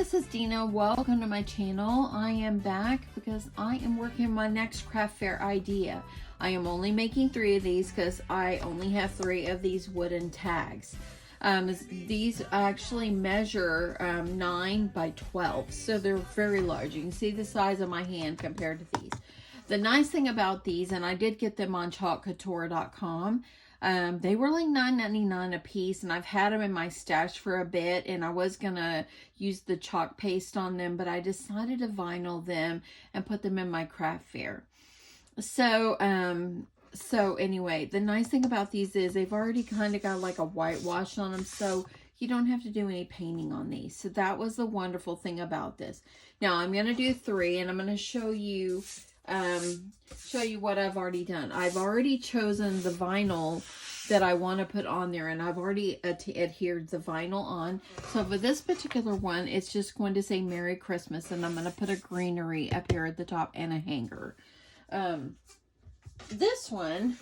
this is Deanna. Welcome to my channel. I am back because I am working on my next craft fair idea. I am only making 3 of these because I only have 3 of these wooden tags. These actually measure 9 by 12, so they're very large. You can see the size of my hand compared to these. The nice thing about these, and I did get them on chalkcouture.com, they were like $9.99 a piece, and I've had them in my stash for a bit, and I was gonna use the chalk paste on them, but I decided to vinyl them and put them in my craft fair. So anyway, the nice thing about these is they've already kind of got like a whitewash on them, so you don't have to do any painting on these. So that was the wonderful thing about this. Now I'm gonna do 3, and I'm gonna show you what I've already done. I've already chosen the vinyl that I want to put on there, and I've already adhered the vinyl on. So for this particular one, it's just going to say Merry Christmas, and I'm going to put a greenery up here at the top and a hanger. This one,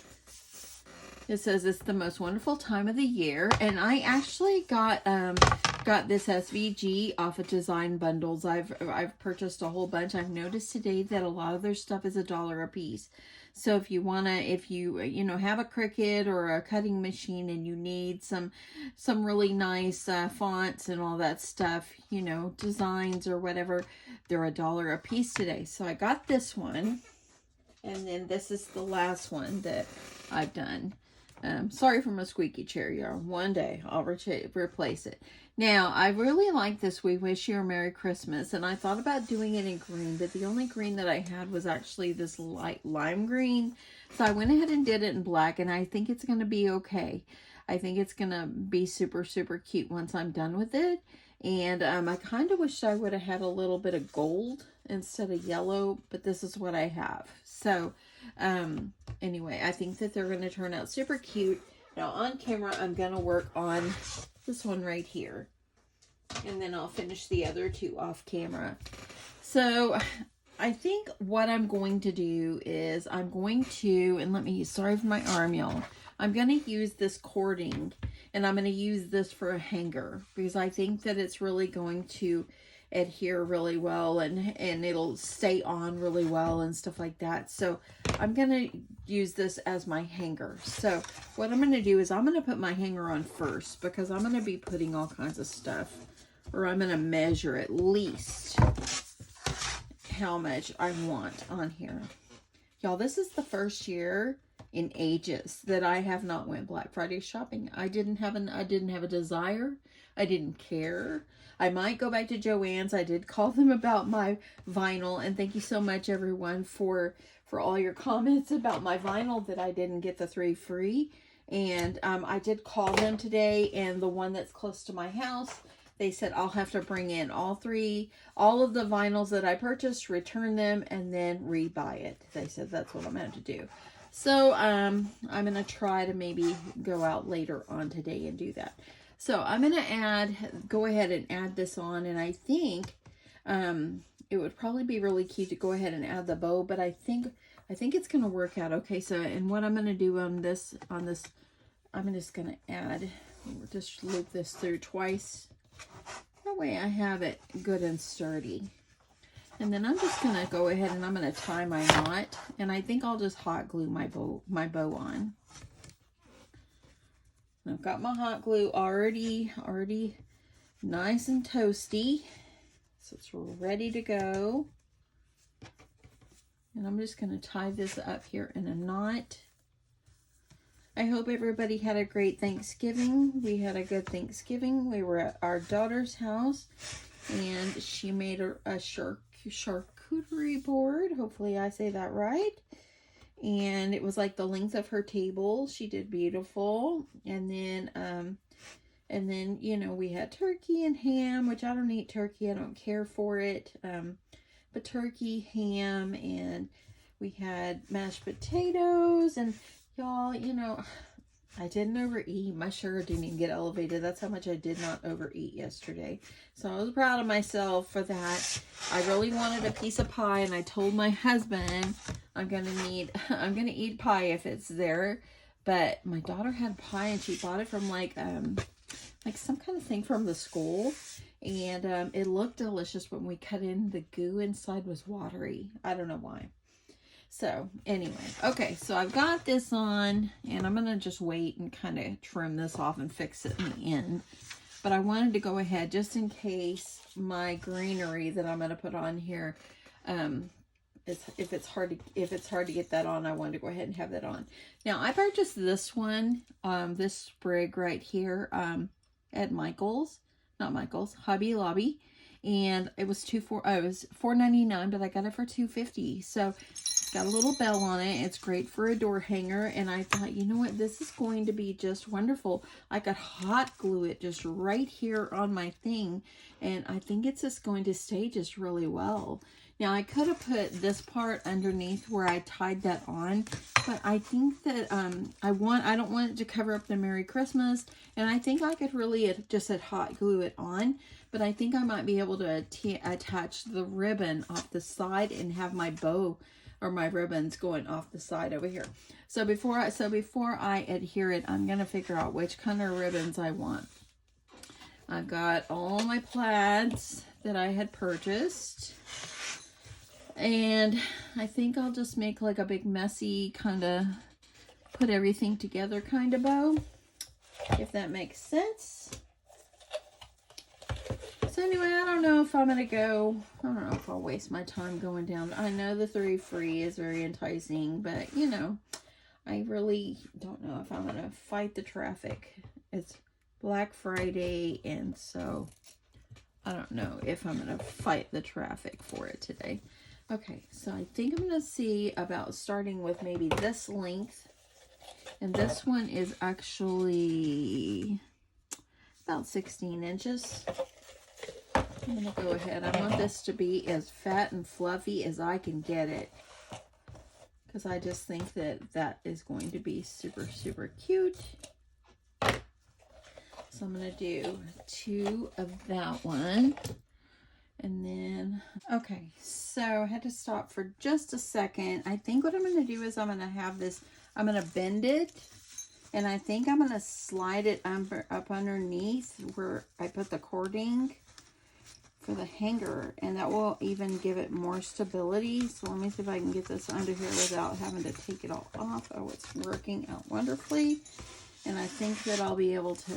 it says it's the most wonderful time of the year, and I actually got this SVG off of Design Bundles. I've purchased a whole bunch. I've noticed today that a lot of their stuff is $1 a piece. So if you have a Cricut or a cutting machine and you need some really nice fonts and all that stuff, designs or whatever, they're $1 a piece today. So I got this one, and then this is the last one that I've done. Sorry for my squeaky chair, y'all. One day I'll replace it. Now, I really like this We Wish You a Merry Christmas, and I thought about doing it in green, but the only green that I had was actually this light lime green. So I went ahead and did it in black, and I think it's going to be okay. I think it's going to be super, super cute once I'm done with it. And I kind of wish I would have had a little bit of gold instead of yellow, but this is what I have. So anyway, I think that they're going to turn out super cute. Now on camera, I'm going to work on this one right here, and then I'll finish the other 2 off camera. So I think what I'm going to do is I'm going to, and sorry for my arm, y'all. I'm going to use this cording, and I'm going to use this for a hanger because I think that it's really going to adhere really well, and it'll stay on really well and stuff like that. So I'm going to use this as my hanger. So what I'm going to do is I'm going to put my hanger on first because I'm going to be putting all kinds of stuff, or I'm going to measure at least how much I want on here. Y'all, this is the first year in ages that I have not went Black Friday shopping. I didn't have a desire. I didn't care. I might go back to Joann's. I did call them about my vinyl, and thank you so much everyone for all your comments about my vinyl that I didn't get the 3 free. And I did call them today, and the one that's close to my house, they said I'll have to bring in all of the vinyls that I purchased, return them, and then rebuy it. They said that's what I'm going to do. So I'm going to try to maybe go out later on today and do that. So I'm going to go ahead and add this on, and I think it would probably be really cute to go ahead and add the bow, but I think it's going to work out okay. So, and what I'm going to do on this, I'm just going to just loop this through twice. That way I have it good and sturdy. And then I'm just going to go ahead and I'm going to tie my knot, and I think I'll just hot glue my bow on. I've got my hot glue already nice and toasty, so it's ready to go. And I'm just going to tie this up here in a knot. I hope everybody had a great Thanksgiving. We had a good Thanksgiving. We were at our daughter's house, and she made a charcuterie board. Hopefully I say that right. And it was like the length of her table. She did beautiful. And then, we had turkey and ham, which I don't eat turkey. I don't care for it. But turkey, ham, and we had mashed potatoes. And y'all, I didn't overeat. My sugar didn't even get elevated. That's how much I did not overeat yesterday. So I was proud of myself for that. I really wanted a piece of pie, and I told my husband I'm gonna eat pie if it's there. But my daughter had pie, and she bought it from like some kind of thing from the school. And it looked delicious when we cut in. The goo inside was watery. I don't know why. So anyway, okay, so I've got this on, and I'm going to just wait and kind of trim this off and fix it in the end. But I wanted to go ahead just in case my greenery that I'm going to put on here, if it's hard to get that on, I wanted to go ahead and have that on. Now I purchased this one, this sprig right here, at Hobby Lobby, and it was $4.99, but I got it for $2.50. So it's got a little bell on it. It's great for a door hanger, and I thought, you know what, this is going to be just wonderful. I could hot glue it just right here on my thing, and I think it's just going to stay just really well. Now I could have put this part underneath where I tied that on, but I think that I don't want it to cover up the Merry Christmas, and I think I could really just hot glue it on, but I think I might be able to attach the ribbon off the side and have my bow or my ribbons going off the side over here. So before I adhere it, I'm gonna figure out which kind of ribbons I want. I've got all my plaids that I had purchased. And I think I'll just make like a big messy kind of put everything together kind of bow, if that makes sense. So anyway, I don't know if I'm going to go, I don't know if I'll waste my time going down. I know the 3 free is very enticing, but you know, I really don't know if I'm going to fight the traffic. It's Black Friday, and so I don't know if I'm going to fight the traffic for it today. Okay, so I think I'm going to see about starting with maybe this length. And this one is actually about 16 inches. I'm going to go ahead. I want this to be as fat and fluffy as I can get it, because I just think that that is going to be super, super cute. So I'm going to do 2 of that one. And then, okay, so I had to stop for just a second. I think what I'm going to do is I'm going to have this, I'm going to bend it, and I think I'm going to slide it up underneath where I put the cording for the hanger, and that will even give it more stability. So let me see if I can get this under here without having to take it all off. Oh, it's working out wonderfully. And I think that I'll be able to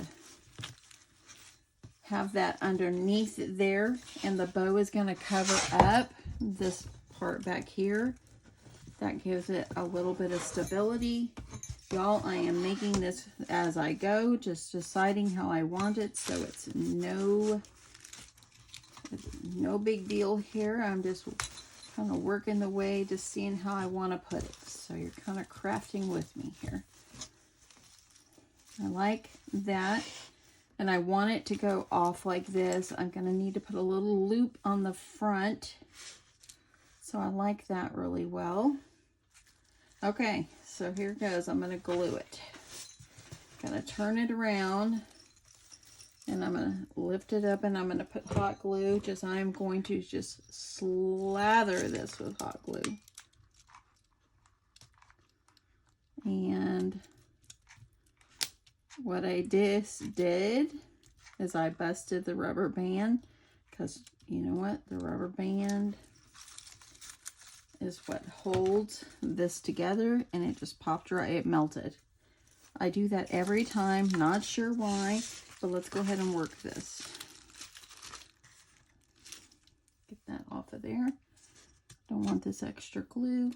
have that underneath there, and the bow is going to cover up this part back here. That gives it a little bit of stability. Y'all, I am making this as I go, just deciding how I want it, so it's no big deal here. I'm just kind of working the way, just seeing how I want to put it. So you're kind of crafting with me here. I like that. And I want it to go off like this. I'm going to need to put a little loop on the front. So I like that really well. Okay, so here goes. I'm going to glue it. I'm going to turn it around. And I'm going to lift it up, and I'm going to put hot glue. I'm going to just slather this with hot glue. And what I just did is I busted the rubber band, because you know what? The rubber band is what holds this together, and it just popped right, it melted. I do that every time, not sure why, but let's go ahead and work this. Get that off of there. Don't want this extra glue.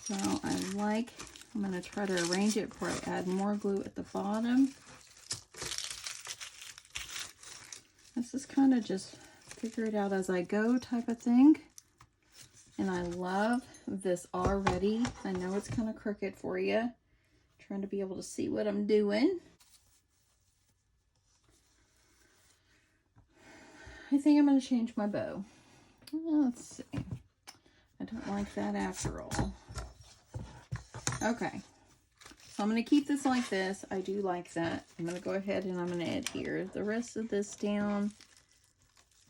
So I'm going to try to arrange it before I add more glue at the bottom. This is kind of just figure it out as I go type of thing. And I love this already. I know it's kind of crooked for you. Trying to be able to see what I'm doing. I think I'm going to change my bow. Let's see. I don't like that after all. Okay, so I'm going to keep this like this. I do like that. I'm going to go ahead and I'm going to adhere the rest of this down,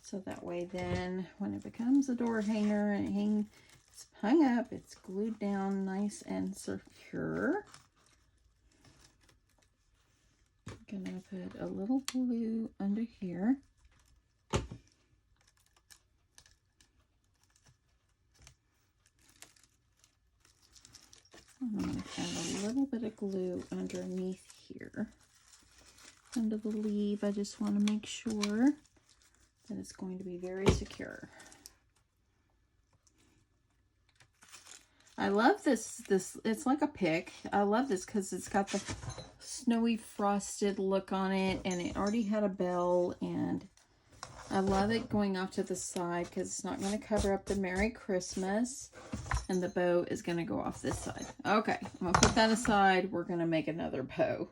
so that way then when it becomes a door hanger and it's hung up, it's glued down nice and secure. gonna put a little glue under here. I'm going to add a little bit of glue underneath here. Under the leaf, I just want to make sure that it's going to be very secure. I love this, it's like a pick. I love this because it's got the snowy frosted look on it, and it already had a bell, and I love it going off to the side because it's not going to cover up the Merry Christmas, and the bow is going to go off this side. Okay, I'm going to put that aside. We're going to make another bow.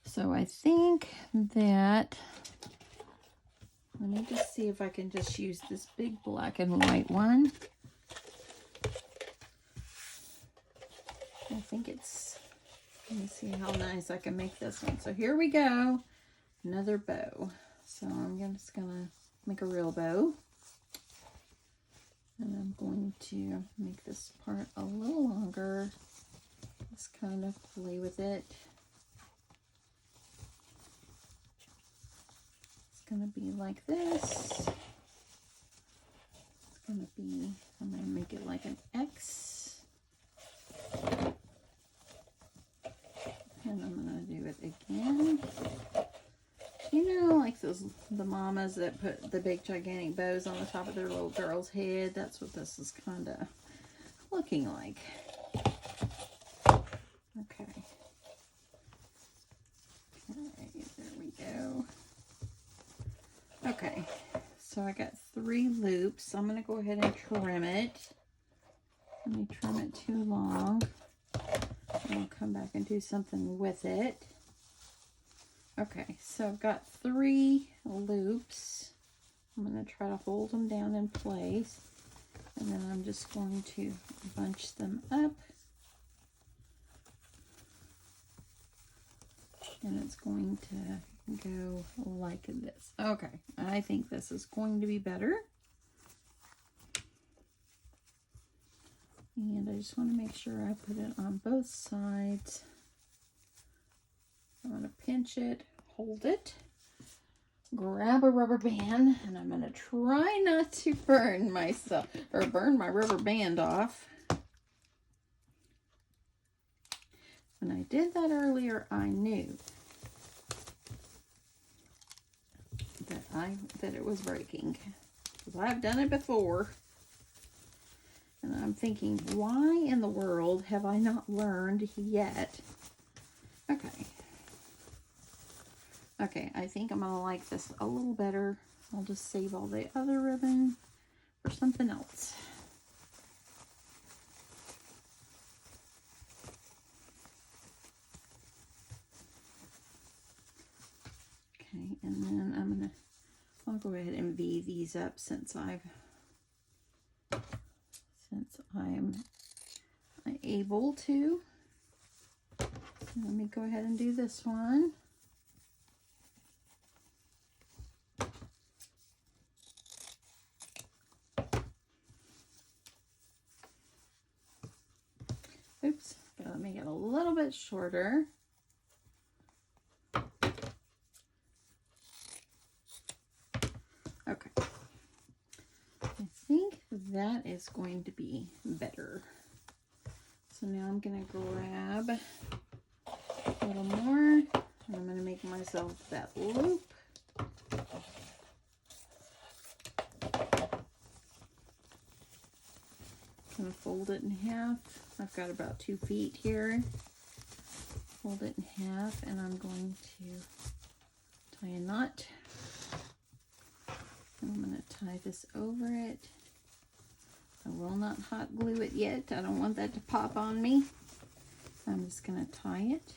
So I think that, let me just see if I can just use this big black and white one. I think it's, let me see how nice I can make this one. So here we go, another bow. So I'm just gonna make a real bow. And I'm going to make this part a little longer. Just kind of play with it. Gonna be like this. It's gonna be, I'm gonna make it like an X. And I'm gonna do it again. You know, like the mamas that put the big gigantic bows on the top of their little girl's head. That's what this is kind of looking like. Okay. Okay, there we go. Okay, so I got 3 loops. I'm going to go ahead and trim it. Let me trim it too long. And I'll come back and do something with it. Okay, so I've got 3 loops. I'm going to try to hold them down in place. And then I'm just going to bunch them up. And it's going to go like this. Okay, I think this is going to be better. And I just want to make sure I put it on both sides. I'm going to pinch it, hold it, grab a rubber band, and I'm going to try not to burn myself or burn my rubber band off. When I did that earlier, I knew that it was breaking, because I've done it before, and I'm thinking, why in the world have I not learned yet? Okay, I think I'm gonna like this a little better. I'll just save all the other ribbon for something else. Okay, and then I'll go ahead and V these up since I'm able to. So let me go ahead and do this one. Oops, gotta make it a little bit shorter. Okay, I think that is going to be better. So now I'm gonna grab a little more, and I'm gonna make myself that loop. Gonna fold it in half. I've got about 2 feet here. Fold it in half, and I'm going to tie a knot. And I'm going to tie this over it. I will not hot glue it yet. I don't want that to pop on me. I'm just going to tie it.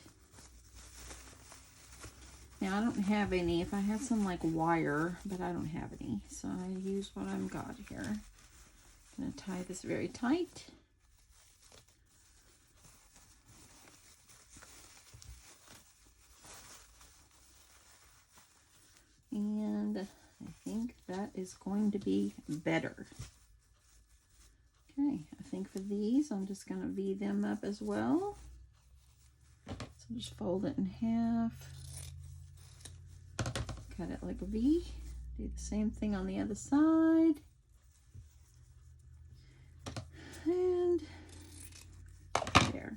Now I don't have any. If I had some like wire, but I don't have any. So I use what I've got here. I'm going to tie this very tight. And I think that is going to be better. Okay, I think for these, I'm just going to V them up as well. Just fold it in half. Cut it like a V. Do the same thing on the other side. And there.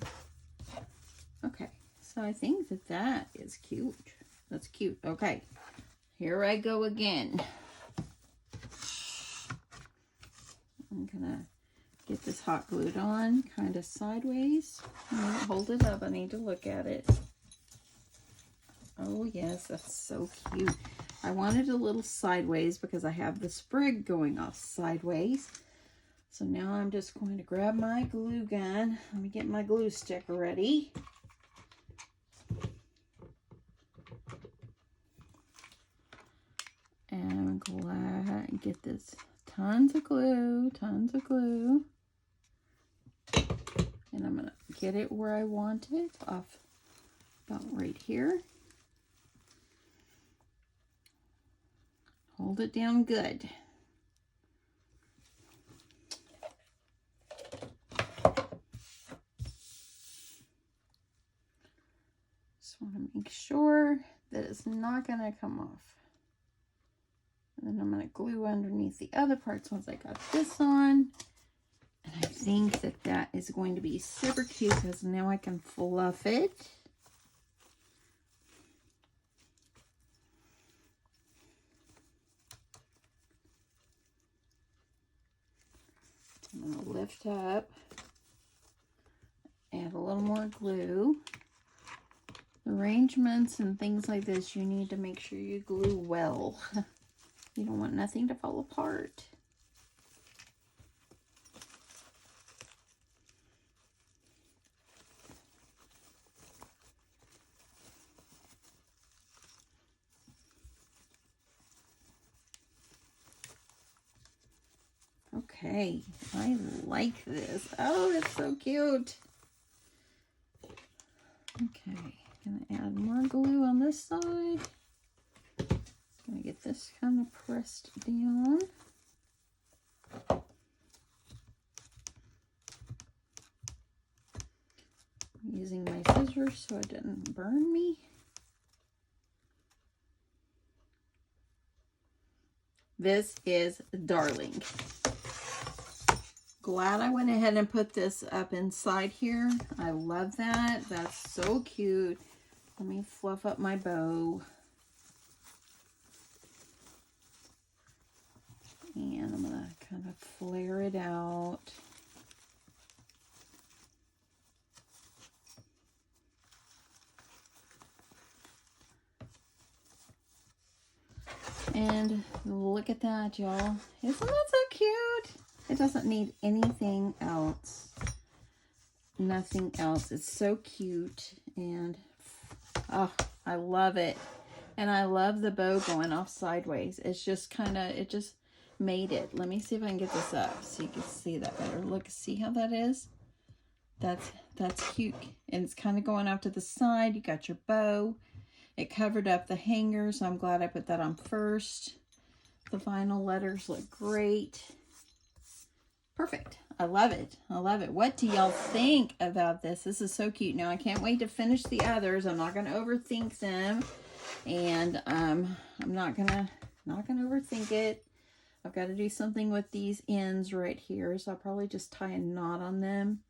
Okay, so I think that that is cute. That's cute. Okay, here I go again. I'm gonna get this hot glued on kind of sideways. Hold it up. I need to look at it. Oh yes, that's so cute. I wanted a little sideways because I have the sprig going off sideways. So now I'm just going to grab my glue gun. Let me get my glue stick ready. And I'm glad I get this. Tons of glue, tons of glue. And I'm going to get it where I want it, off about right here. Hold it down good. Just want to make sure that it's not going to come off. And then I'm going to glue underneath the other parts once I got this on. And I think that that is going to be super cute because now I can fluff it. I'm going to lift up, add a little more glue. Arrangements and things like this, you need to make sure you glue well. You don't want nothing to fall apart. Okay, I like this. Oh, it's so cute. Okay, gonna add more glue on this side. Gonna get this kind of pressed down. I'm using my scissors so it didn't burn me. This is darling. Glad I went ahead and put this up inside here. I love that. That's so cute. Let me fluff up my bow. And I'm gonna kind of flare it out. And look at that, y'all. Isn't that so cute? It doesn't need anything else. Nothing else. It's so cute. And oh, I love it. And I love the bow going off sideways. It's just kind of, it just made it. Let me see if I can get this up so you can see that better. Look, see how that is? That's cute. And it's kind of going off to the side. You got your bow. It covered up the hanger, so I'm glad I put that on first. The vinyl letters look great. Perfect. I love it. I love it. What do y'all think about this? This is so cute. Now, I can't wait to finish the others. I'm not going to overthink them. And I'm not gonna overthink it. I've got to do something with these ends right here. So I'll probably just tie a knot on them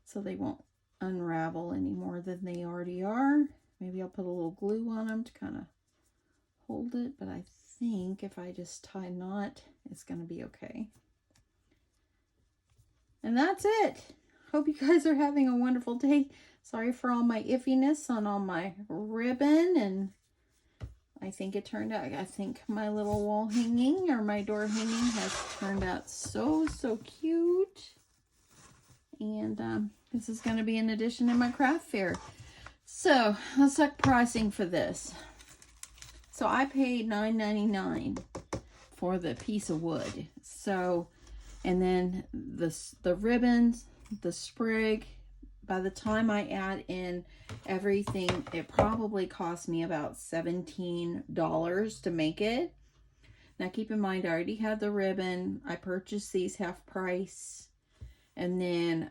so they won't unravel any more than they already are. Maybe I'll put a little glue on them to kind of hold it. But I think if I just tie a knot, it's going to be okay. And that's it. Hope you guys are having a wonderful day. Sorry for all my iffiness on all my ribbon. And I think it turned out, I think my little wall hanging or my door hanging has turned out so, so cute. And this is going to be an addition in my craft fair. So let's talk pricing for this. So I paid $9.99 for the piece of wood. So, and then the ribbons, the sprig, by the time I add in everything, it probably cost me about $17 to make it. Now keep in mind, I already had the ribbon. I purchased these half price. And then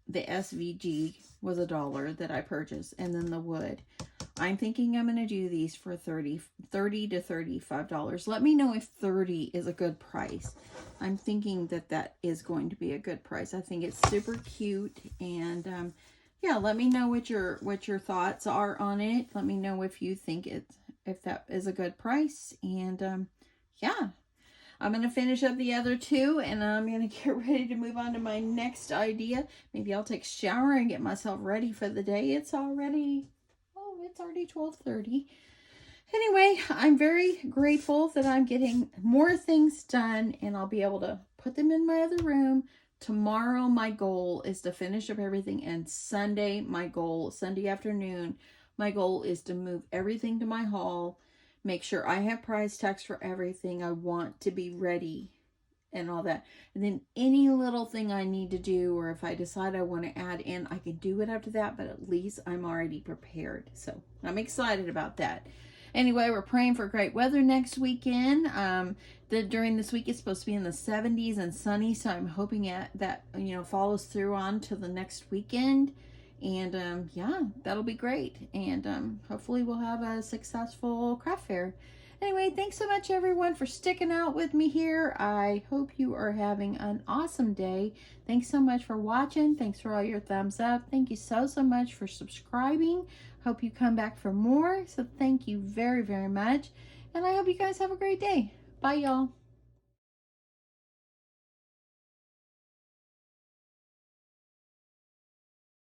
the SVG was $1 that I purchased, and then the wood. I'm thinking I'm going to do these for $30 to $35. Let me know if 30 is a good price. I'm thinking that that is going to be a good price. I think it's super cute, and yeah, let me know what your thoughts are on it. Let me know if you think if that is a good price, and yeah. I'm going to finish up the other two, and I'm going to get ready to move on to my next idea. Maybe I'll take a shower and get myself ready for the day. It's already 12:30. Anyway, I'm very grateful that I'm getting more things done, and I'll be able to put them in my other room. Tomorrow, my goal is to finish up everything, and Sunday afternoon, my goal is to move everything to my hall, make sure I have price tags for everything. I want to be ready and all that. And then any little thing I need to do, or if I decide I want to add in, I can do it after that, but at least I'm already prepared. So I'm excited about that. Anyway, we're praying for great weather next weekend. During this week, it's supposed to be in the 70s and sunny, so I'm hoping that follows through on to the next weekend. And yeah, that'll be great. And hopefully we'll have a successful craft fair. Anyway, thanks so much, everyone, for sticking out with me here. I hope you are having an awesome day. Thanks so much for watching. Thanks for all your thumbs up. Thank you so much for subscribing. Hope you come back for more. So thank you very, very much. And I hope you guys have a great day. Bye, y'all.